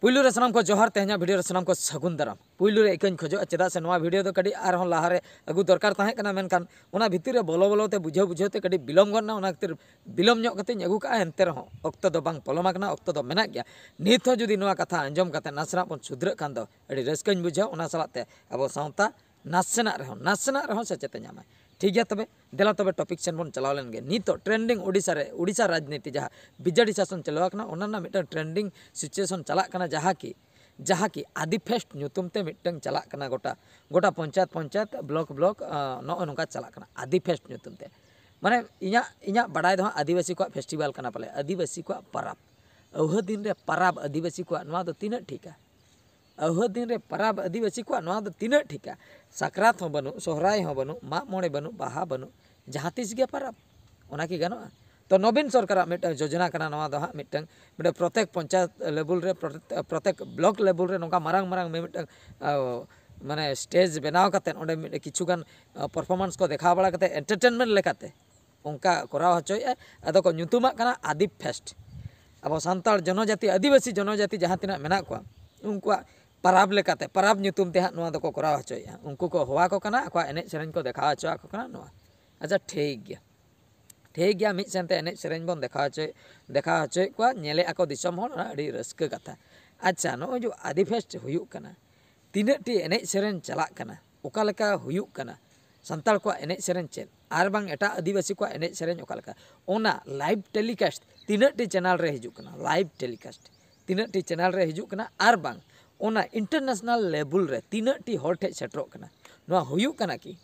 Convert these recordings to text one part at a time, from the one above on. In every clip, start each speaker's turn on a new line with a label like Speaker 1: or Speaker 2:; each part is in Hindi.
Speaker 1: पुलू रे सनाम को जोहार तेहना वीडियो रे सनाम को सगुन दाराम पुलू रे इकान खोजो चेदा से नवा वीडियो तो कड़ी आर लाहारे अगु दरकार ताहे कना मेनखान ओना भितिर रे बोलो बोलो ते बुझाव बुझाव ते कड़ी बिलम गना ओना खातिर बिलम ᱧᱚᱜ कते अगु का एनते रहो अक्तो दो बांग पलमा कना अक्तो दो मेना गया नित हो जुदी नवा कथा अंजम कते नासना बन सुधर कान दो अड़ी रस्कन बुझाव ओना सलाते अब सावता नासना रहो सचेत ᱧᱟᱢᱟ ठीक है तबे देला तबे टॉपिक सेन बन चलाव लेन गे नितो ट्रेंडिंग ओडिशा राजनीति जहाँ बीजेडी शासन चलवा कना ओना मिटन ट्रेंडिंग सिचुएशन चला कना जहाँ की आदि फेस्ट ᱧᱩᱛᱩᱢ ते मिटन चला कना गोटा पंचायत ब्लॉक नो नोका चला कना आदि फेस्ट ᱧᱩᱛᱩᱢ ते माने इኛ बड़ाई दो आदिवासी को फेस्टिवल कना पले आदिवासी को परब अह दिन रे परब आदिवासी को नवा दो तीन ठीका अह दिन रे परब आदिवासी को नवा दो तीन ठीका साकरात हो बनु सोहराय हो बनु माग मोड़े बनु बाहा बनु जहाँ तीस गे परब ओना की गनो तो नवीन सरकार मिट योजना कना नवा दो मिटन प्रत्येक पंचायत लेवल रे प्रत्येक ब्लॉक लेवल रे नोका मारांग मिटन माने स्टेज बनाव कते ओंडे किछुगान परफॉर्मेंस को देखा बड़ा कते एंटरटेनमेंट लेकाते उनका कराव हचोय अदो को ᱧᱩᱛᱩᱢᱟ कना आदि फेस्ट अब सान्ताड़ जनजाति आदिवासी जनजाति जहाँ तिना मेना को उनका परब लेकाते परब ᱧᱩᱛᱩᱢ ते हां नवा दो को कराव हचोय उनको को होवा को कना अको एने सेरेन को देखा हचो को कना नवा अच्छा ठीक गया मिट सेनते एने सेरेन बन देखा हचोय को नेले आको दिसम होल अड़ी रस्क कथा अच्छा नो जो आदि फेस्ट हुयुक कना तीनटी एने सेरेन चला कना ओका लेका हुयुक कना सान्ताड़ को एने सेरेन चेन आर बांग एटा आदिवासी को एने सेरेन ओका लेका ओना लाइव टेलीकास्ट तीनटी चैनल रे हिजुक कना लाइव टेलीकास्ट तीनटी चैनल रे हिजुक कना आर बांग ओना इंटरनेशनल लेवल रे तीनटी हॉल ठे सेटरोक कना नवा हुयुक कना की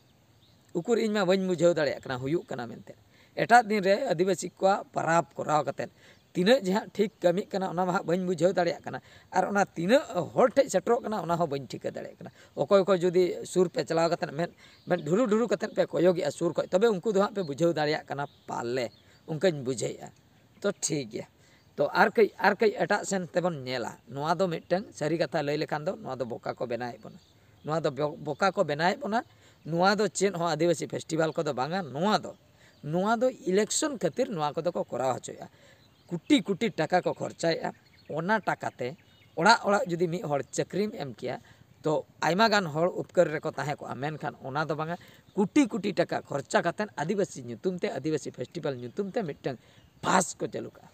Speaker 1: उकुर इनमा बन बुझाव दाड़े कना हुयुक कना मेनते एटा दिन रे आदिवासी को परब कराव कते तीन जहाँ ठीक कमी कना ओना मा बन बुझाव दाड़े कना आर ओना तीन हॉल ठे सेटरोक कना ओना हो बन ठिका दाड़े कना ओकोय को जुदी सुर पे चलाव कते मेन ढुरु कते पे कोयोगिया सुर को तबे उनको दो पे बुझाव दाड़े कना पाले उनकन बुझेया तो ठीक गया तो आर कई एटा सेन तेबन नेला नवा दो मिटन सारी कथा लई लेखान दो नवा दो बोका को बनाए बना नवा दो बोका को बनाए बना नवा दो चेन हो आदिवासी फेस्टिवल को दो बांगा नवा दो इलेक्शन खातिर नवा को दो को कराव हचोया कुटी टाका को खर्चाया ओना टाकाते ओड़ा जुदी मी हर चक्रीम एम किया तो आयमा गान हर उपकर रेको ताहे को मेनखान ओना दो बांगा कुटी टाका खर्चा कतेन आदिवासी ᱧᱩᱛᱩᱢ ते आदिवासी फेस्टिवल ᱧᱩᱛᱩᱢ ते मिटन पास को चलू का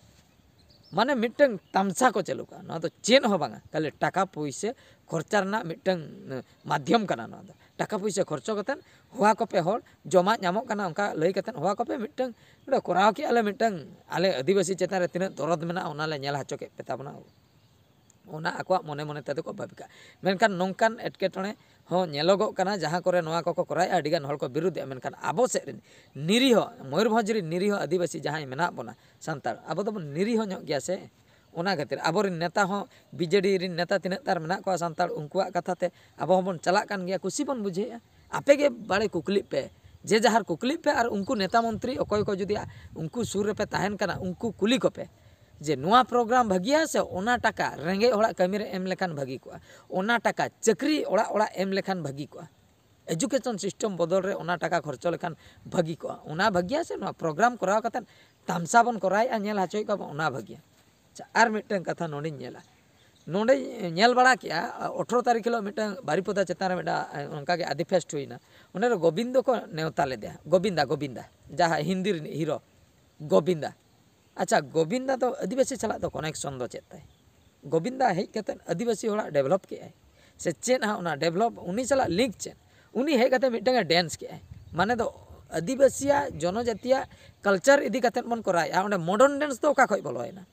Speaker 1: माने मिटन तमसा को चलू का ना तो चेन हो बांगा खाली टाका पैसे खर्चा ना मिटन माध्यम कना ना टाका पैसे खर्चो कतेन हुआ को पे हर जमा नामो कना उनका लई कतेन हुआ को पे मिटन कराव के आले मिटन आले आदिवासी चेतन रे तिना दरद मेना ओना ले नेल हचो के पेता बना ओना आको मने ते को भाबिका मेनखान नोंकान एटकेटणे हो नेलोगो कना जहाँ करे नवा को कराय आडिगान हर को विरुद्ध मेनखान आबो से निरीह मयूरभंज रे निरीह आदिवासी जहाँ मेना बना सान्ताड़ आबो दो निरीह ᱧᱚᱜ गया से ओना खातिर आबोर नेता हो बीजेडी रे नेता तिना तार मेना को सान्ताड़ उनकुआ कथा ते आबो बन चला कान गया खुशी बन बुझेया आपे के बाड़े कुकली पे जे जहार कुकली पे और उनको नेता मंत्री अकोय को जुदी उनको सुर पे ताहेन कना उनको कुली को पे जे नुआ प्रोग्राम भागिया से ओना टाका रेंगे ओड़ा कमी रे एम लेखान भागी को ओना टाका चक्री ओड़ा एम लेखान भागी को एजुकेशन सिस्टम बदल रे ओना टाका खर्चो लेखान भागी को ओना भागिया से नुआ प्रोग्राम कराव कतन तामसा बन कराय आ नेल हाचोय को ओना भागिया अच्छा आर मिटन कथा नोडी नेला नोडे नेल बड़ा किया 18 तारीख हिलो मिटन बारीपदा चेतान रे मिटा उनका के आदि फेस्ट हुईना उन गोविंद को नेवता ले दिया गोविंदा जहाँ हिंदी हीरो गोविंदा अच्छा गोविंदा तो आदिवासी चला तो कनेक्शन दो चेता है गोविंदा हेज कते आदिवासी होड़ा डेवलप के से चेन हाँ ओना डेवलप उनी चला लिंक चेन उनी हेज कते मिटन डांस के माने तो आदिवासिया जनजातिया कल्चर इदी कते मन कराया ओंडे मॉडर्न डांस तो का खय बोलोयना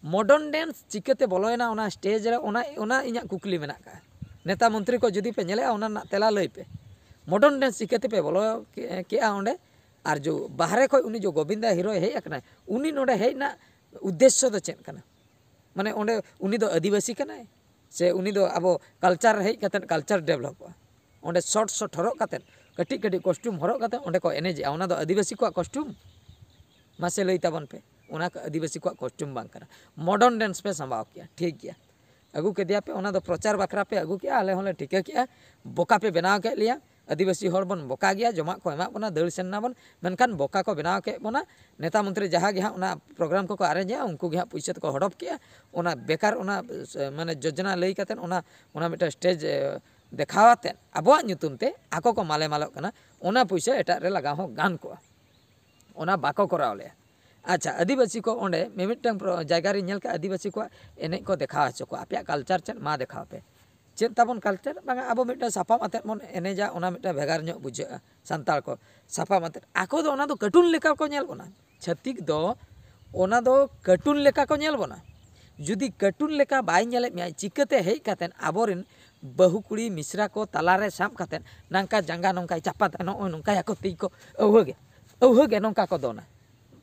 Speaker 1: मॉडर्न डांस चिकते बोलोयना ओना स्टेज रे ओना इኛ कुकली मेना का नेता मंत्री को जुदी पे नेले ओना तेला लई पे मॉडर्न डांस चिकते पे बोलो के ओंडे और जो बाहरे खो उनी जो गोविंदा हीरो हेज अकना उनी नोडे हेज ना उद्देश्य दो चेन कना माने ओंडे उनी दो आदिवासी कना से उनी दो अब कल्चर हेज कते कल्चर डेवलप ओंडे शॉर्ट हरो कते कटी कॉस्ट्यूम हरो कते ओंडे को एनेजे ओना दो आदिवासी को कॉस्ट्यूम मासे लई ताबन पे ओना आदिवासी को कॉस्ट्यूम बांग कना मॉडर्न डांस पे संभाव किया ठीक गया अगू के दिया पे ओना दो प्रचार बखरा पे अगू किया आले होले ठीक किया बोका पे बनाव के लिया आदिवासी हर बन बोका गया जमा को एमा बना दाड़ सेन नाबन मेनखान बोका को बनाव के बना नेता मंत्री जहाँ गे हाँ प्रोग्राम को अरेंजा उनको गे हाँ पैसा को हड़प के बेकार माने योजना लई कतेन मिटा स्टेज देखावाते आबोआ ᱧᱩᱛᱩᱢ ते आको को माले मालोग कना ओना पैसा एटा रे लगा हो गान को ओना बाको कराव ले। अच्छा आदिवासी को ओंडे मिमिटन जायगा रे नेल के आदिवासी को एने को देखा हचो को आपया कल्चर चेन मा देखाव पे चेन ताबन कल्चर बांगा आबो मिटा सापाम आते मन एनेजा ओना मिटा भेगार ᱧᱚᱜ बुझा संताल को सापाम आते आको दो ओना दो कार्टून लेका को नेल बोना छतिक दो ओना दो कार्टून लेका को नेल बोना जुदी कार्टून लेका बाय नेले मिया चिकते हेय कातेन आबोरिन बहु कुड़ी मिश्रा को तलारे साम कातेन नंका जंगा नंका चापात नो नंका याको ती को औहगे नंका को दोना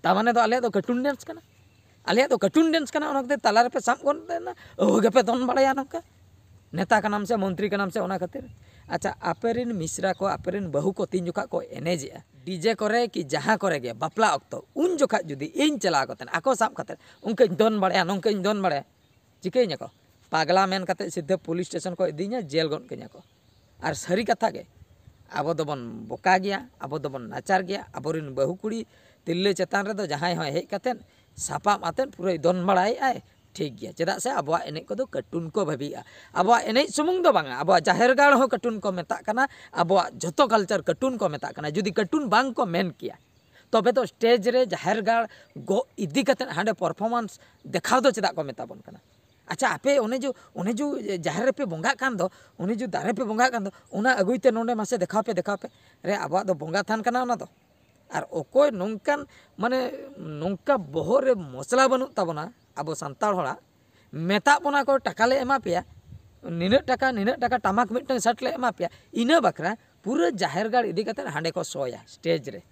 Speaker 1: तामाने दो आले दो कार्टून डांस कना आले दो कार्टून डांस कना ओना तलारे पे साम कोन देना औहगे पे दोन बड़ाया नंका नेता का नाम से मंत्री का नाम से ओना खातिर। अच्छा आपेरिन मिश्रा को आपेरिन बहु को तीन जुका को एनेजे डीजे करे कि जहाँ करे गया बापला अक्तो उन जोखा जुदी इन चला कतेन आको साम कतेन उनके दोन बड़ाया नंका दोन बड़ाया चिकैኛ को पागला मेन कते सीधे पुलिस स्टेशन को इदी냐 जेल गन कenya को और सारी कथा के आबो दोबन बोका गया आबो दोबन नाचार गया आबोरिन बहु कुड़ी तिल्ले चेतान रे दो जहां हो हेज कतेन सापा मातेन पूरा दोन बड़ाई आए ठीक गया चेदा से आबो एने को दो कार्टून को भाबिया आबो एने सुमुंग दो बांगा आबो जाहेर गाड़ हो कार्टून को मेता कना आबो जतो कल्चर कार्टून को मेता कना जुदी कार्टून बांग को मेन किया तबे तो स्टेज रे जाहेर गाड़ गो इदी कतेन हांडे परफॉर्मेंस देखाव दो चेदा को मेता बन कना। अच्छा आपे उन्हें जो जाहेर पे बोंगा कान दो उन्हें जो दारे पे बोंगा कान दो उना अगुइते नोंडे मासे देखाव पे रे आबा दो बोंगा थान कना उना दो और ओकोय नोंकान माने नोंका बोहरे मसला बनु ताबोना आबो सांताल होड़ा मेता बोना को टाका ले एमा पेया निना टाका टामाक मिटन सट ले एमा पेया इना बकरा पूरा जाहेर गाड़ इदी कते हांडे को सोया स्टेज रे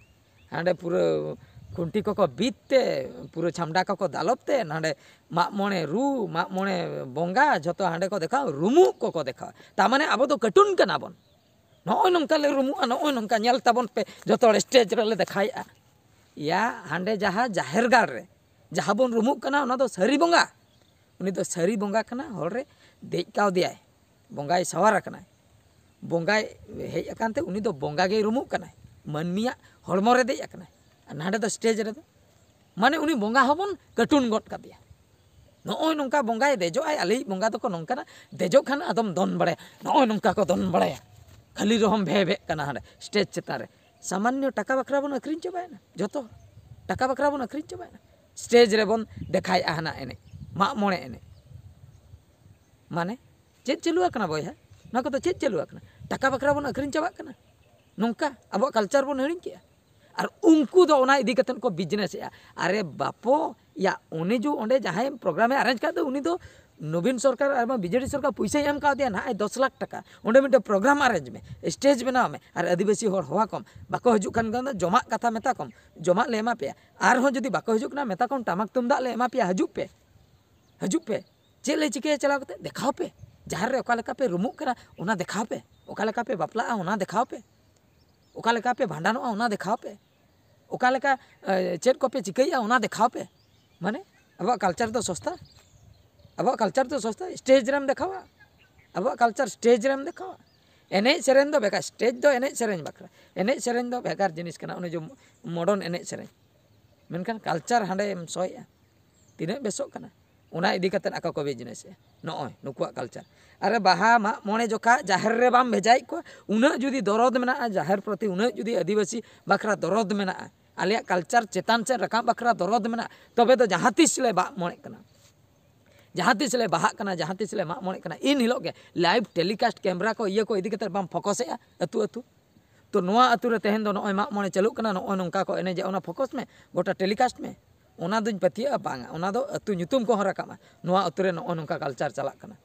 Speaker 1: हांडे पूरा खुंटी को बीतते पूरा छामडा को दालबते नाडे मामणे रू मामणे बोंगा जो हांडे को देखा रुमु को देखा तामाने अब तो कार्टून कना बन नय नंका ले रुमु नय नंका नेल ताबन पे जो स्टेज रे देखाया या हांडे जहाँ जाहेर गाड़ रे जहाँ बन रुमु कना उना दो सारी बोंगा उनी दो सारी बोंगा कना हर रे देज काव दियाय बोंगाय सवार कना बोंगाय हेज अकानते उनी दो बोंगा गे रुमु कना मानमिया हड़मो रे देज अकाना नाडे दो स्टेज रे माने उनी बोंगा हबन कार्टून गट कादिया नय नंका बोंगाय देजो आय आली बोंगा दो नंकाना देजो खान आदम दोन बड़े नय नंका को दोन बड़े खाली रहम भे कना हांडे स्टेज चेतान रे सामान्य टाका बकरा बन अखरिन चबायना जतो टाका बकरा बन अखरिन चबायना स्टेज रे बन देखाय हाना एने मा मोणे एने माने चेत चलुआ कना बयहा ना को तो चेत चलुआ कना टाका बकरा बन अखरिन चबाक कना नंका अब कल्चर बन हिड़िन के और उनको दो ओना इदी कतन को बिजनेस या अरे बापो या उन्हें जो ओंडे जहाँ प्रोग्राम अरेंज कर दो उन्हीं तो नवीन सरकार और बीजेडी सरकार पैसा एम का दिया ना 10 लाख टाका ओंडे मिटे प्रोग्राम अरेंज में स्टेज बनाव में और आदिवासी हर हवा कम बाको हजू खान जमा कथा मेता कम जमा ले एमा पे और जुदी बाको हजू ना मेता कम टामक तुमदा ले एमा पे हजू पे चे ले चिके चलाव कते देखाव पे जहाँ रे ओका लेका पे रुमुक करा ओना देखाव पे ओका लेका पे बापला ओना देखाव पे ओका लेका पे भांडानो ओना देखाव पे ओका लेका चेत को पे चिकैया ओना देखाव पे माने अब कल्चर तो सस्ता स्टेज रेम देखावा अब कल्चर स्टेज रेम देखावा एने सेरेन दो बेकार स्टेज दो एने सेरेन बकरा एने सेरेन दो बेकार जिनिस कना उनी जो मॉडर्न एने सेरेन मेनखान कल्चर हांडे एम सोया तिने बेसोक कना उना इदी कतन आका को बिजनेस नय नुकुआ कल्चर अरे बाहा मा मोणे जोखा जाहेर रे बाम भेजाई को उना जुदी दरद मेना जाहेर प्रति उना जुदी आदिवासी बकरा दरद मेना आलिया कल्चर चेतान से रकाब बकरा दरद मेना तबे तो जहाँ तीस ले बा मोणे कना जहाँ तीस ले बाहा कना जहाँ तीस ले मा मोणे कना इन हिलो के लाइव टेलीकास्ट कैमरा को ये को इदी कते बाम फोकस अतु तो नोआ अतु रे तेहन दो नय मा मोणे चालू कना नय नंका को एने जे ओना फोकस में गोटा टेलीकास्ट में ओना दुñ पतिया बांगा ओना दो अतु ᱧᱩᱛᱩᱢ को रकामा नोआ अतु रे नय नंका कल्चर चला कना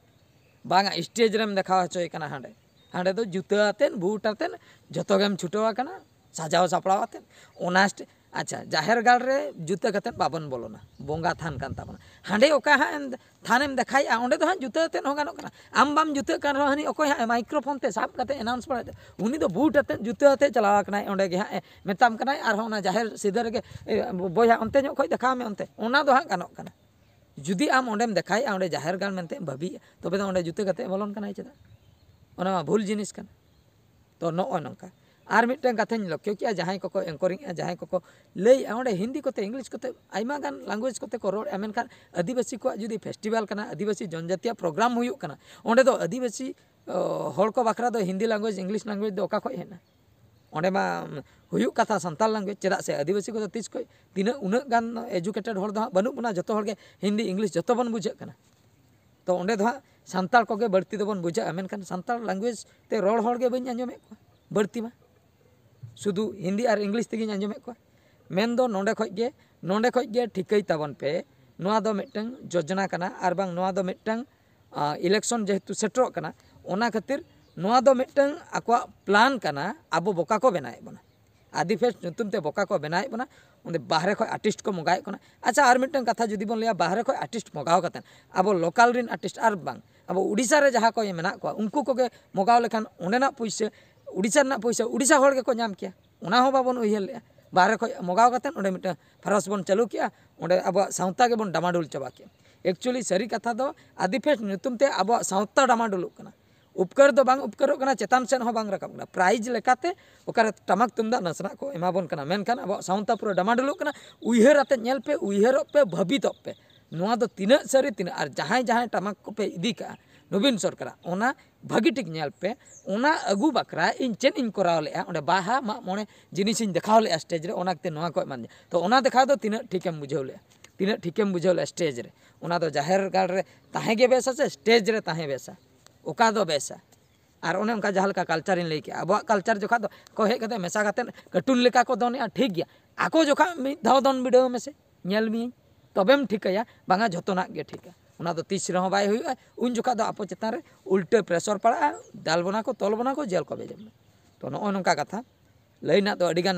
Speaker 1: बांगा स्टेज रेम देखा हचोय कना हांडे हांडे दो जुता आतेन बूट आतेन जतो गेम छुटवा कना साजाव सापड़ाव आतेन ओना अच्छा जाहेर गाड़ रे जुता कतेन बाबन बोलोना बोंगा थान कान ताबना हांडे ओका हा थानेम देखाय ओंडे दो हा जुता आतेन हो गानो कना आम बाम जुता कान रहनी ओकोय हा माइक्रोफोन ते साब कते अनाउंस पड़े उनी दो बूट आतेन जुता आते चलावा कना ओंडे गे हा मेताम कना आर होना जाहेर सीधर के बोया ओंते नो खोय देखा में ओंते ओना दो हा गानो कना जुदी आम ओंडेम देखाय ओंडे जाहेर गाड़ मेनते भाबी तबे दो ओंडे जुता कते बोलन कना चेदा ओना भूल जिनिस कना तो नॉय नंका आर मिटन कथा लक्ष्य किया जहां को एंकरिंग जहां को लई ओंडे हिंदी कोते इंग्लिश कोते आइमा गान लैंग्वेज कोते को रोड एमेनखान आदिवासी को जुदी फेस्टिवल कना आदिवासी जनजातीय प्रोग्राम हुयुक कना ओंडे दो आदिवासी हर को बाखरा दो हिंदी लैंग्वेज इंग्लिश लैंग्वेज दो ओका खय हेना ओंडे मा हुयुक कथा सान्ताल लैंग्वेज चेदा से आदिवासी को तीस खय तीना उना गान एजुकेटेड हर दो बनु बना जतो हर के हिंदी इंग्लिश जतो बन बुझे कना तो ओंडे दो सान्ताल को के बढ़ती दो बन बुझा मेनखान सान्ताल लैंग्वेज ते रोड हर के बइन आंजमे को बढ़ती मा शुधु हिंदी और इंग्लिश तेगिन आंजमें को मेन दो नोंडे खय गे ठिकई ताबन पे नोआ दो मिटंग योजना कना आर बांग नोआ दो मिटंग इलेक्शन जेहेतु सेटरों कना ओना खातिर नोआ दो मिटंग आकवा प्लान कना आबो बोका को बनाए बना आदिफेस्ट नुतुम ते बोका को बनाए बना उन्दे बाहरे खय आर्टिस्ट को मगाए कना अच्छा आर मिटंग कथा जुदी बोन लिया बाहरे खय आर्टिस्ट मगाव कतन आबो लोकल रिन आर्टिस्ट आर बांग आबो उड़ीसा रे जहां को मेना को उनको कोगे मगाव लेखान ओंडेना पैसा उड़ीसा ना पैसा उड़ीसा हर के नाम किया उना हो बाबन उयहर ले बाहर खय मगाव कतन ओंडे मिट फरस बन चालू किया ओंडे अब सावता के बन डामाडोल चाबा किया एक्चुअली सारी कथा दो आदिफेस्ट नुतुम ते अब सावता डामाडोल कना उपकर दो बांग उपकरो कना चेतान सेन हो बांग रकम कना प्राइज लेकाते ओकर टमक तुमदा नसना को एमाबन कना मेनखान अब सावता पूरा डामाडोल कना उयहर आते नेल पे उयहर पे भबित पे नोआ दो तीना सारी तीना और जहां जहां टमक को पे इदी का नवीन सरकार ओना भागी टिक नेल पे ओना अगु बकरा इन चेन इन कराव ले ओंडे बाहा मा मोने जिनिस इन देखाव ले स्टेज रे ओना ते नोआ को मान तो ओना देखा दो तीना ठीकेम बुझाव ले तीना ठीकेम बुझाव ले स्टेज रे ओना दो जाहिर गाड़ रे ताहे गे बेसा से स्टेज रे ताहे बेसा ओका दो बेसा और ओने उनका जहां का कल्चर इन ले के अब कल्चर जोखा दो को हे कते मेसा कते कार्टून लेका को दोने ठीक गया आको जोखा मि धाव दोन बिडियो में से नेल मी तबेम ठीकया बांगा जतोना गे ठीका उना दो तीस रहो बाय हुई उन जोखा दो आपो चेतान रे उल्टे प्रेशर पड़ा दाल बना को तोल बना को जेल को बेजम तो नॉय नंका कथा लैना तो अडिगान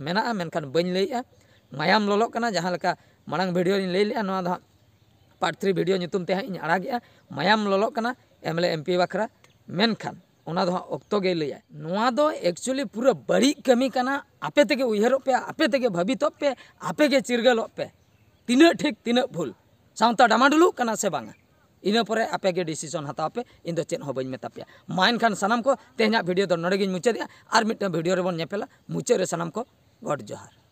Speaker 1: मेना मेनखान बन लैया मायाम लोलो कना जहां लका मांग वीडियो इन लैलिया नोआ दो पार्ट 3 वीडियो नितुम ते इन आड़ागिया मायाम लोलो कना एमएलए एमपी बखरा मेनखान ओना दो ऑक्तो गे लैया नोआ दो एक्चुअली पूरा बड़ी कमी कना आपे तेगे उयहरो पे आपे तेगे भबितो पे आपे गे चिरगलो पे तीना ठीक तीना भूल सावता डामाडुलू कना से बांगा इना परे आपे गे डिसीजन हताव पे इन दो चेन हो बइन मेता पे माइन खान सनम को तेहना वीडियो दो नडे गिन मुचे दिया आर मिट वीडियो रे बन नेपेला मुचे रे सनम को गॉड जोहार।